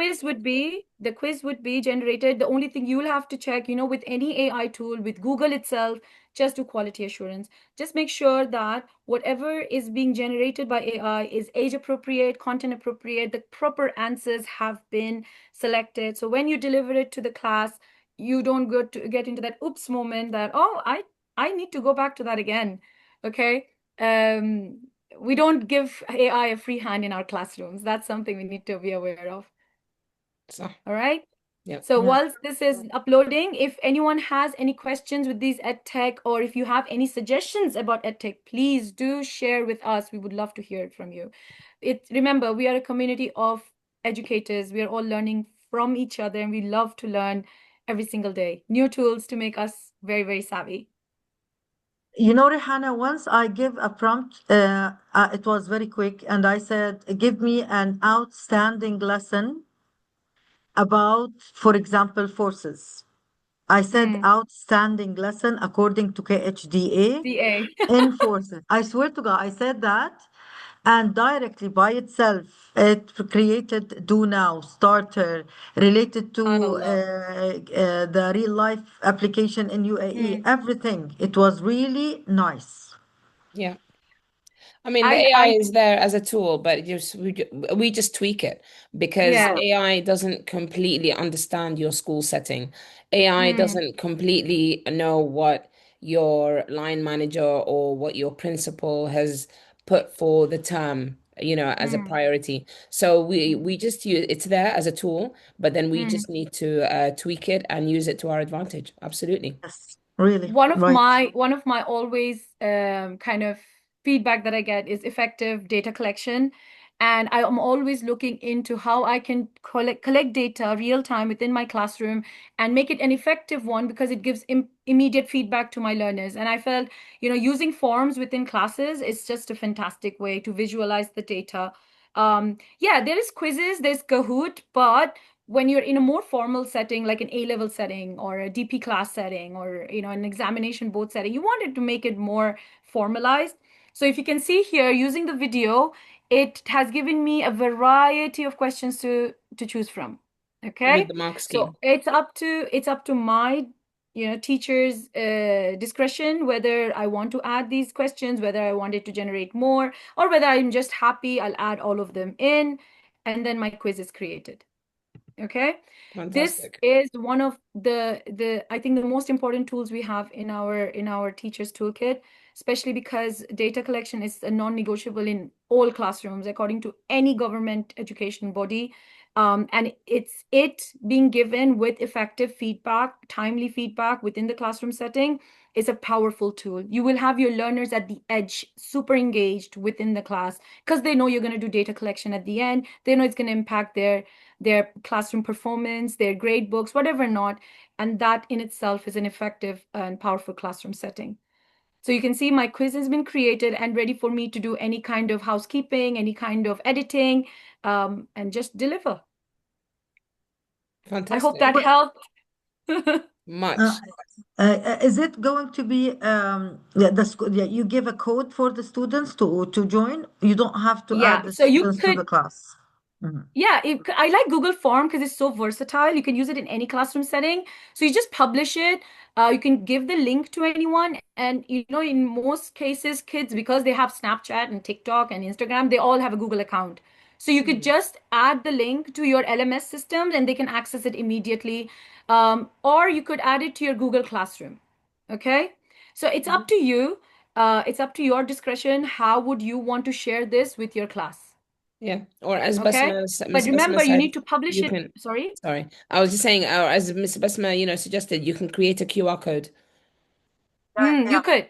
S2: quiz would be generated. The only thing you will have to check, with any AI tool, with Google itself, just do quality assurance. Just make sure that whatever is being generated by AI is age appropriate, content appropriate, the proper answers have been selected. So when you deliver it to the class, you don't get into that oops moment that, oh, I need to go back to that again. Okay. Um, we don't give AI a free hand in our classrooms. That's something we need to be aware of.
S1: So,
S2: All right.
S1: yeah.
S2: So
S3: Yeah.
S2: whilst this is uploading, if anyone has any questions with these edtech, or if you have any suggestions about edtech, please do share with us. We would love to hear it from you. Remember, we are a community of educators. We are all learning from each other, and we love to learn every single day. New tools to make us very, very savvy.
S3: Rihanna, once I give a prompt, it was very quick, and I said, give me an outstanding lesson about, for example, forces. I said outstanding lesson according to KHDA
S2: DA.
S3: in forces. I swear to God, I said that, and directly by itself, it created do now starter related to
S2: SubhanAllah.
S3: the real life application in UAE. Everything. It was really nice.
S1: Yeah. I mean, the
S2: I,
S1: AI
S2: I,
S1: is there as a tool, but we just tweak it because
S2: yeah.
S1: AI doesn't completely understand your school setting. AI doesn't completely know what your line manager or what your principal has put for the term, as a priority. So we just use it's there as a tool, but then we just need to tweak it and use it to our advantage. Absolutely.
S3: Yes, really,
S2: one of
S3: right.
S2: my one of my always kind of feedback that I get is effective data collection. And I am always looking into how I can collect data real time within my classroom and make it an effective one, because it gives immediate feedback to my learners. And I felt, using forms within classes is just a fantastic way to visualize the data. Yeah, there is quizzes, there's Kahoot, but when you're in a more formal setting, like an A-level setting or a DP class setting, or an examination board setting, you wanted to make it more formalized. So if you can see here, using the video, it has given me a variety of questions to choose from.
S1: With
S2: Okay,
S1: the mark
S2: so
S1: scheme.
S2: it's up to my teacher's discretion whether I want to add these questions, whether I want it to generate more, or whether I'm just happy I'll add all of them in, and then my quiz is created. Okay, this
S1: Fantastic.
S2: is one of the I think the most important tools we have in our teachers toolkit, especially because data collection is a non-negotiable in all classrooms according to any government education body. And it being given with effective feedback, timely feedback within the classroom setting is a powerful tool. You will have your learners at the edge, super engaged within the class, because they know you're going to do data collection at the end. They know it's going to impact their classroom performance, their grade books, whatever not. And that in itself is an effective and powerful classroom setting. So you can see my quiz has been created and ready for me to do any kind of housekeeping, any kind of editing, and just deliver. I hope
S1: Fantastic.
S2: that helped.
S3: Uh,
S1: Much.
S3: is it going to be yeah, yeah, you give a code for the students to join? You don't have to add
S2: Yeah,
S3: the
S2: so you
S3: students to
S2: could
S3: the class. Mhm.
S2: Yeah, I like Google Form because it's so versatile. You can use it in any classroom setting. So you just publish it. You can give the link to anyone. And, in most cases, kids, because they have Snapchat and TikTok and Instagram, they all have a Google account. So you could just add the link to your LMS system and they can access it immediately. Or you could add it to your Google Classroom. Okay? So it's up to you. It's up to your discretion. How would you want to share this with your class?
S1: Yeah. Or as
S2: Okay. But
S1: Miss Basma
S2: remember, you
S1: said,
S2: need to publish
S1: you
S2: it.
S1: can,
S2: Sorry.
S1: sorry. I was just saying, or as Miss Basma, suggested, you can create a QR code.
S2: You
S3: Yeah.
S2: could.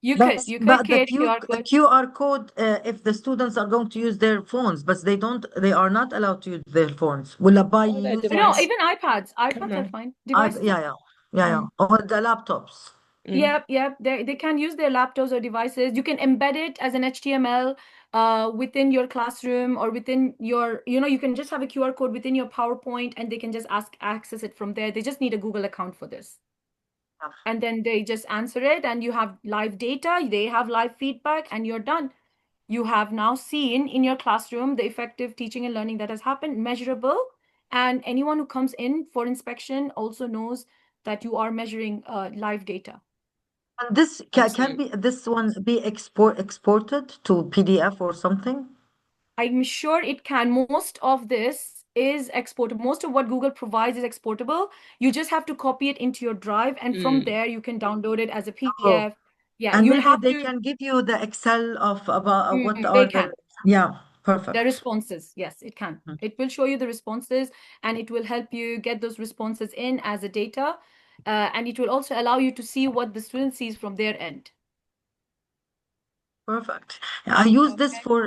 S2: You could.
S3: But
S2: You could
S3: but the
S2: create a QR code.
S3: QR code, if the students are going to use their phones, but they are not allowed to use their phones. Will Abba
S1: Or their
S3: use it?
S2: No,
S1: device.
S2: even iPads.
S1: Come
S2: iPads are
S1: on.
S2: fine. Devices are.
S3: Yeah, yeah, yeah, yeah.
S2: Mm.
S3: Or the laptops.
S1: Mm.
S2: Yep, yep. They can use their laptops or devices. You can embed it as an HTML within your classroom, or within your, you can just have a QR code within your PowerPoint and they can just access it from there. They just need a Google account for this.
S3: Yeah.
S2: And then they just answer it and you have live data, they have live feedback, and you're done. You have now seen in your classroom the effective teaching and learning that has happened, measurable, and anyone who comes in for inspection also knows that you are measuring live data.
S3: And this can
S1: Excellent.
S3: be this one be exported to PDF or something?
S2: I'm sure it can. Most of this is exportable. Most of what Google provides is exportable. You just have to copy it into your drive, and from
S1: Mm.
S2: there you can download it as a
S3: Oh,
S2: PDF. Yeah,
S3: and
S2: you'll
S3: maybe
S2: have
S3: they
S2: to.
S3: can give you the Excel of about what
S2: They
S3: are
S2: can.
S3: yeah,
S2: The
S3: perfect.
S2: responses, yes, it can.
S3: Mhm.
S2: It will show you the responses, and it will help you get those responses in as a data. And it will also allow you to see what the student sees from their end.
S3: Perfect. I use this
S2: Okay.
S3: for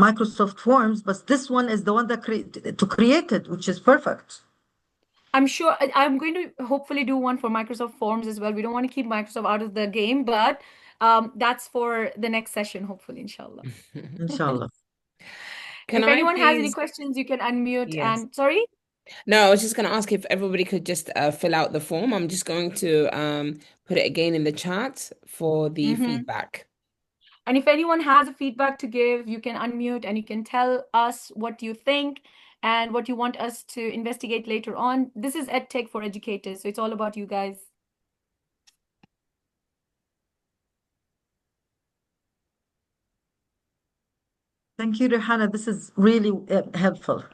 S3: Microsoft Forms, but this one is the one that create it, which is perfect.
S2: I'm sure I'm going to hopefully do one for Microsoft Forms as well. We don't want to keep Microsoft out of the game, but that's for the next session, hopefully, inshallah.
S3: Inshallah.
S1: Can
S2: If
S1: I
S2: anyone has any
S1: please?
S2: questions, you can unmute
S1: Yes.
S2: and sorry.
S1: No, I was just going to ask if everybody could just fill out the form. I'm just going to put it again in the chat for the
S2: Mm-hmm.
S1: feedback.
S2: And if anyone has a feedback to give, you can unmute and you can tell us what you think and what you want us to investigate later on. This is EdTech for educators, so it's all about you guys.
S3: Thank you, Rihanna. This is really helpful.